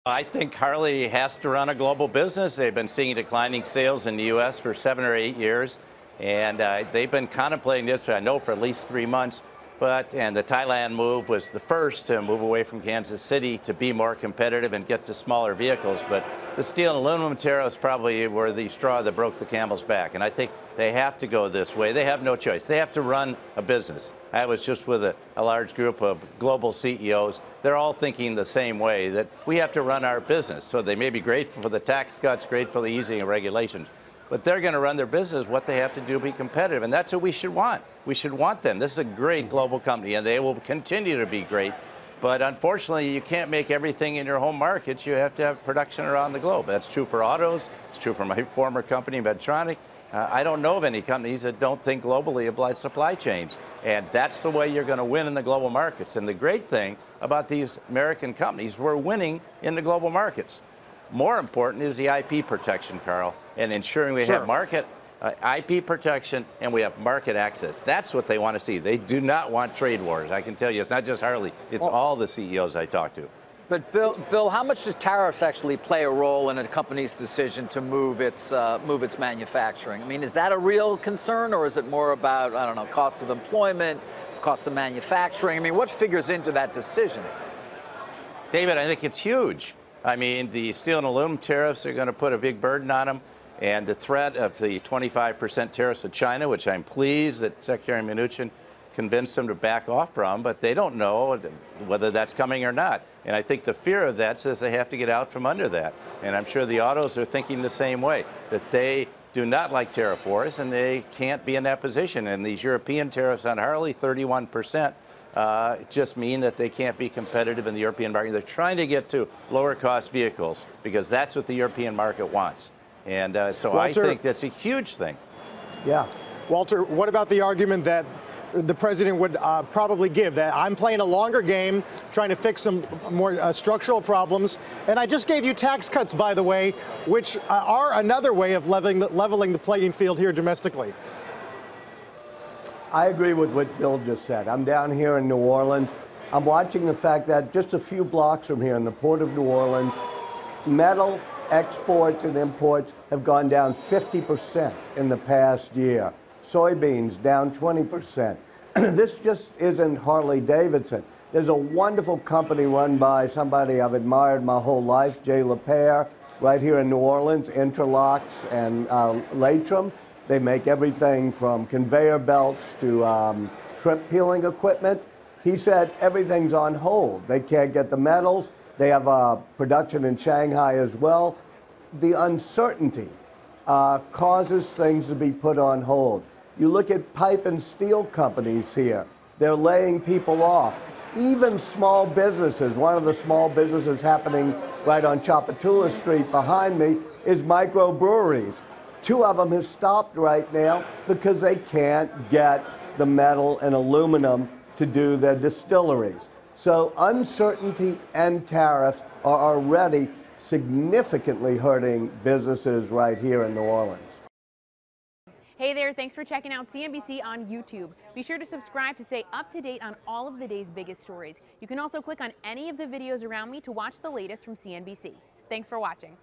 I think Harley has to run a global business. They've been seeing declining sales in the U.S. for 7 or 8 years, and they've been contemplating this, I know, for at least 3 months. And the Thailand move was the first to move away from Kansas City to be more competitive and get to smaller vehicles. But the steel and aluminum tariffs probably were the straw that broke the camel's back. And I think they have to go this way. They have no choice. They have to run a business. I was just with a large group of global CEOs. They're all thinking the same way, that we have to run our business. So they may be grateful for the tax cuts, grateful for the easing of regulations. But they're going to run their business, what they have to do to be competitive. And that's what we should want. We should want them. This is a great global company, and they will continue to be great. But unfortunately, you can't make everything in your home markets. You have to have production around the globe. That's true for autos. It's true for my former company, Medtronic. I don't know of any companies that don't think globally about supply chains. And that's the way you're going to win in the global markets. And the great thing about these American companies, we're winning in the global markets. More important is the IP protection, Carl, and ensuring we have market IP protection and we have market access. That's what they want to see. They do not want trade wars. I can tell you, it's not just Harley. It's all the CEOs I talk to. But Bill, how much does tariffs actually play a role in a company's decision to move its manufacturing? I mean, is that a real concern, or is it more about, I don't know, cost of employment, cost of manufacturing? I mean, what figures into that decision? David, I think it's huge. I mean, the steel and aluminum tariffs are going to put a big burden on them. And the threat of the 25% tariffs with China, which I'm pleased that Secretary Mnuchin convinced them to back off from, but they don't know whether that's coming or not. And I think the fear of that says they have to get out from under that. And I'm sure the autos are thinking the same way, that they do not like tariff wars and they can't be in that position. And these European tariffs on Harley, 31%. Just mean that they can't be competitive in the European market. They're trying to get to lower cost vehicles because that's what the European market wants. And so Walter, I think that's a huge thing. Yeah. Walter, what about the argument that the president would probably give, that I'm playing a longer game, trying to fix some more structural problems? And I just gave you tax cuts, by the way, which are another way of leveling the playing field here domestically. I agree with what Bill just said. I'm down here in New Orleans. I'm watching the fact that just a few blocks from here in the port of New Orleans, metal exports and imports have gone down 50% in the past year. Soybeans down 20%. This just isn't Harley-Davidson. There's a wonderful company run by somebody I've admired my whole life, Jay LaPierre, right here in New Orleans, Interlocks and Latrim. They make everything from conveyor belts to shrimp peeling equipment. He said everything's on hold. They can't get the metals. They have production in Shanghai as well. The uncertainty causes things to be put on hold. You look at pipe and steel companies here. They're laying people off. Even small businesses. One of the small businesses happening right on Chapatula Street behind me is microbreweries. 2 of them have stopped right now because they can't get the metal and aluminum to do their distilleries. So uncertainty and tariffs are already significantly hurting businesses right here in New Orleans. Hey there, thanks for checking out CNBC on YouTube. Be sure to subscribe to stay up to date on all of the day's biggest stories. You can also click on any of the videos around me to watch the latest from CNBC. Thanks for watching.